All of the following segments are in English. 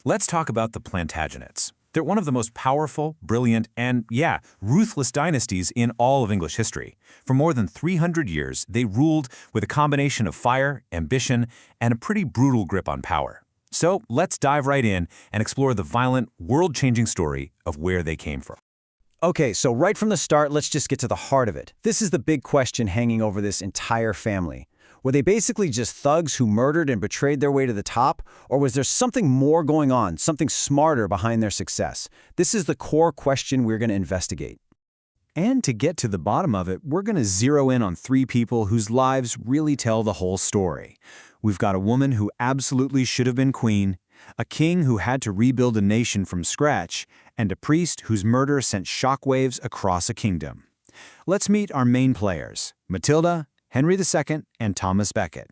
Let's talk about the Plantagenets. They're one of the most powerful, brilliant, and, yeah, ruthless dynasties in all of English history. For more than 300 years, they ruled with a combination of fire, ambition, and a pretty brutal grip on power. So let's dive right in and explore the violent, world-changing story of where they came from. Okay, so right from the start, let's just get to the heart of it. This is the big question hanging over this entire family. Were they basically just thugs who murdered and betrayed their way to the top? Or was there something more going on, something smarter behind their success? This is the core question we're going to investigate. And to get to the bottom of it, we're going to zero in on three people whose lives really tell the whole story. We've got a woman who absolutely should have been queen, a king who had to rebuild a nation from scratch, and a priest whose murder sent shockwaves across a kingdom. Let's meet our main players, Matilda, Henry II, and Thomas Becket.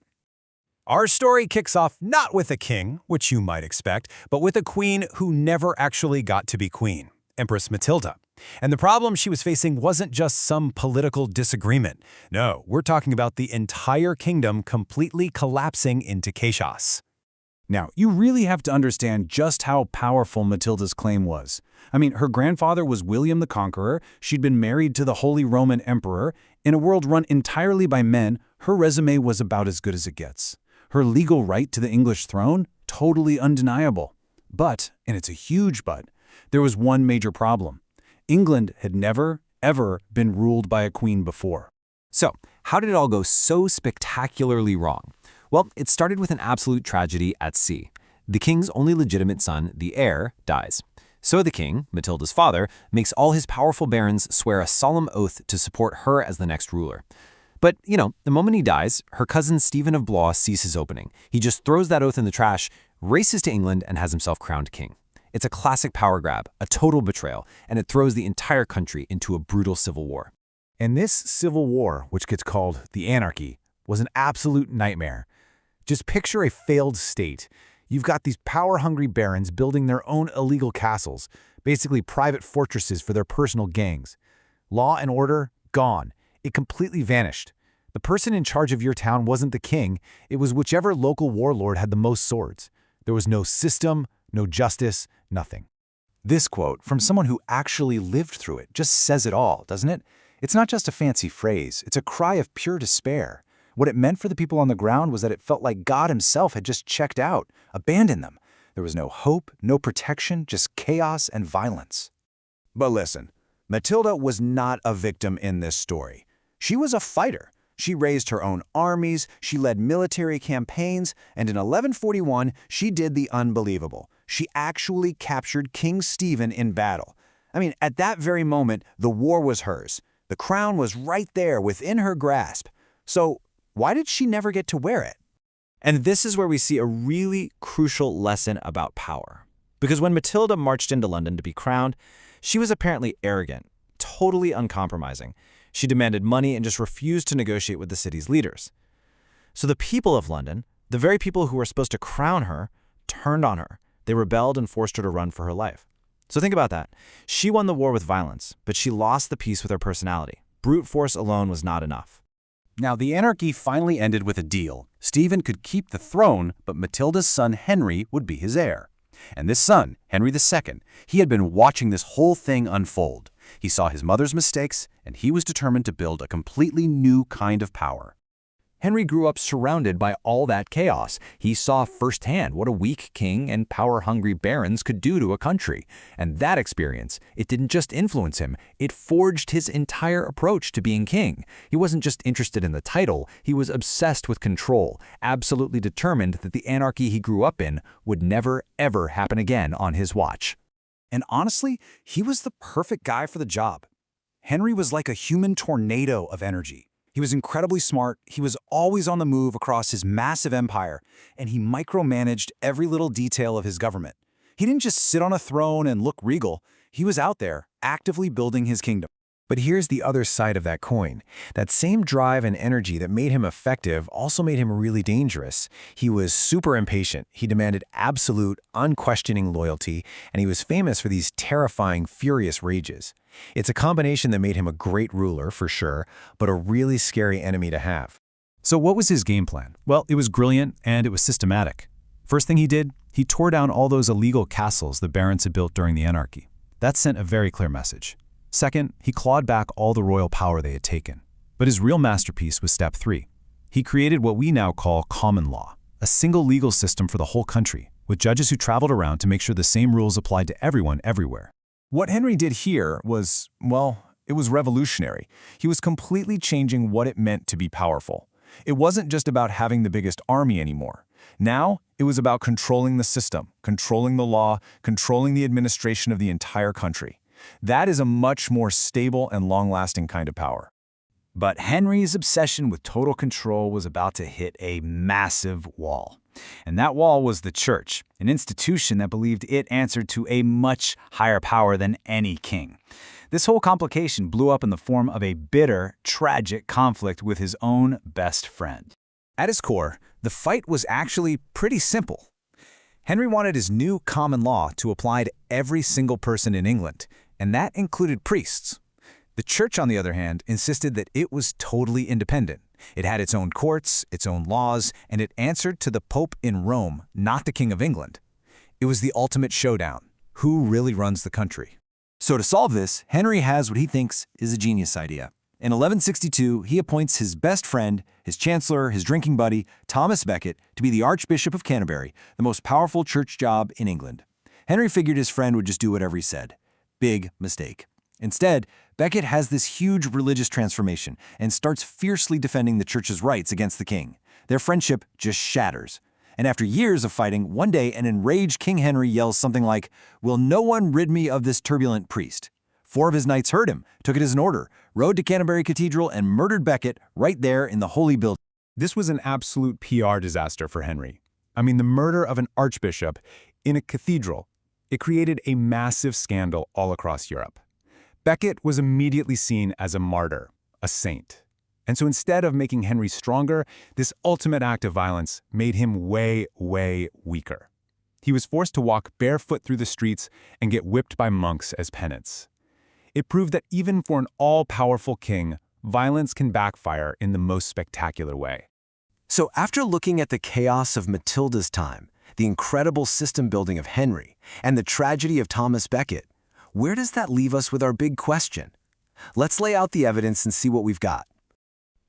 Our story kicks off not with a king, which you might expect, but with a queen who never actually got to be queen, Empress Matilda. And the problem she was facing wasn't just some political disagreement. No, we're talking about the entire kingdom completely collapsing into chaos. Now, you really have to understand just how powerful Matilda's claim was. I mean, her grandfather was William the Conqueror, she'd been married to the Holy Roman Emperor. In a world run entirely by men, her resume was about as good as it gets. Her legal right to the English throne? Totally undeniable. But, and it's a huge but, there was one major problem. England had never, ever been ruled by a queen before. So, how did it all go so spectacularly wrong? Well, it started with an absolute tragedy at sea. The king's only legitimate son, the heir, dies. So the king, Matilda's father, makes all his powerful barons swear a solemn oath to support her as the next ruler. But, the moment he dies, her cousin Stephen of Blois sees his opening. He just throws that oath in the trash, races to England, and has himself crowned king. It's a classic power grab, a total betrayal, and it throws the entire country into a brutal civil war. And this civil war, which gets called the anarchy, was an absolute nightmare. Just picture a failed state. You've got these power-hungry barons building their own illegal castles, basically private fortresses for their personal gangs. Law and order, gone. It completely vanished. The person in charge of your town wasn't the king, it was whichever local warlord had the most swords. There was no system, no justice, nothing. This quote, from someone who actually lived through it, just says it all, doesn't it? It's not just a fancy phrase, it's a cry of pure despair. What it meant for the people on the ground was that it felt like God himself had just checked out, abandoned them. There was no hope, no protection, just chaos and violence. But listen, Matilda was not a victim in this story. She was a fighter. She raised her own armies, she led military campaigns, and in 1141, she did the unbelievable. She actually captured King Stephen in battle. I mean, at that very moment, the war was hers. The crown was right there within her grasp. So, why did she never get to wear it? And this is where we see a really crucial lesson about power. Because when Matilda marched into London to be crowned, she was apparently arrogant, totally uncompromising. She demanded money and just refused to negotiate with the city's leaders. So the people of London, the very people who were supposed to crown her, turned on her. They rebelled and forced her to run for her life. So think about that. She won the war with violence, but she lost the peace with her personality. Brute force alone was not enough. Now, the anarchy finally ended with a deal. Stephen could keep the throne, but Matilda's son Henry would be his heir. And this son, Henry II, he had been watching this whole thing unfold. He saw his mother's mistakes, and he was determined to build a completely new kind of power. Henry grew up surrounded by all that chaos. He saw firsthand what a weak king and power-hungry barons could do to a country. And that experience, it didn't just influence him, it forged his entire approach to being king. He wasn't just interested in the title, he was obsessed with control, absolutely determined that the anarchy he grew up in would never, ever happen again on his watch. And honestly, he was the perfect guy for the job. Henry was like a human tornado of energy. He was incredibly smart, he was always on the move across his massive empire, and he micromanaged every little detail of his government. He didn't just sit on a throne and look regal, he was out there, actively building his kingdom. But here's the other side of that coin. That same drive and energy that made him effective also made him really dangerous. He was super impatient, he demanded absolute, unquestioning loyalty, and he was famous for these terrifying, furious rages. It's a combination that made him a great ruler, for sure, but a really scary enemy to have. So what was his game plan? Well, it was brilliant and it was systematic. First thing he did, He tore down all those illegal castles the barons had built during the anarchy. That sent a very clear message. Second, he clawed back all the royal power they had taken. But his real masterpiece was step 3. He created what we now call common law, a single legal system for the whole country, with judges who traveled around to make sure the same rules applied to everyone everywhere. What Henry did here was, well, it was revolutionary. He was completely changing what it meant to be powerful. It wasn't just about having the biggest army anymore. Now, it was about controlling the system, controlling the law, controlling the administration of the entire country. That is a much more stable and long-lasting kind of power. But Henry's obsession with total control was about to hit a massive wall. And that wall was the church, an institution that believed it answered to a much higher power than any king. This whole complication blew up in the form of a bitter, tragic conflict with his own best friend. At its core, the fight was actually pretty simple. Henry wanted his new common law to apply to every single person in England, and that included priests. The church, on the other hand, insisted that it was totally independent. It had its own courts, its own laws, and it answered to the Pope in Rome, not the King of England. It was the ultimate showdown. Who really runs the country? So to solve this, Henry has what he thinks is a genius idea. In 1162, he appoints his best friend, his chancellor, his drinking buddy, Thomas Becket, to be the Archbishop of Canterbury, the most powerful church job in England. Henry figured his friend would just do whatever he said. Big mistake. Instead, Becket has this huge religious transformation and starts fiercely defending the church's rights against the king. Their friendship just shatters. And after years of fighting, one day an enraged King Henry yells something like, "Will no one rid me of this turbulent priest?" 4 of his knights heard him, took it as an order, rode to Canterbury Cathedral and murdered Becket right there in the holy building. This was an absolute PR disaster for Henry. I mean, the murder of an archbishop in a cathedral, it created a massive scandal all across Europe. Becket was immediately seen as a martyr, a saint. And so instead of making Henry stronger, this ultimate act of violence made him way, way weaker. He was forced to walk barefoot through the streets and get whipped by monks as penance. It proved that even for an all-powerful king, violence can backfire in the most spectacular way. So after looking at the chaos of Matilda's time, the incredible system building of Henry, and the tragedy of Thomas Becket, where does that leave us with our big question? Let's lay out the evidence and see what we've got.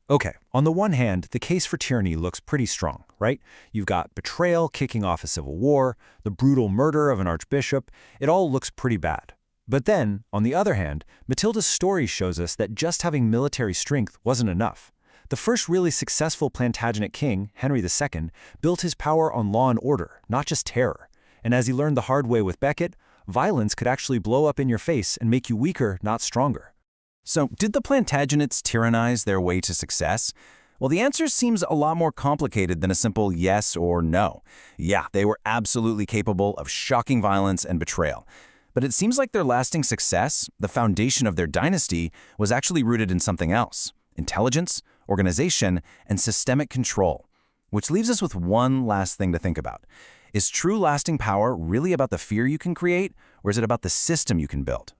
Okay, on the one hand, the case for tyranny looks pretty strong, right? You've got betrayal kicking off a civil war, the brutal murder of an archbishop. It all looks pretty bad. But then, on the other hand, Matilda's story shows us that just having military strength wasn't enough. The first really successful Plantagenet king, Henry II, built his power on law and order, not just terror. And as he learned the hard way with Becket, violence could actually blow up in your face and make you weaker, not stronger. So, did the Plantagenets tyrannize their way to success? Well, the answer seems a lot more complicated than a simple yes or no. Yeah, they were absolutely capable of shocking violence and betrayal. But it seems like their lasting success, the foundation of their dynasty, was actually rooted in something else: intelligence, organization, and systemic control. Which leaves us with one last thing to think about. Is true lasting power really about the fear you can create, or is it about the system you can build?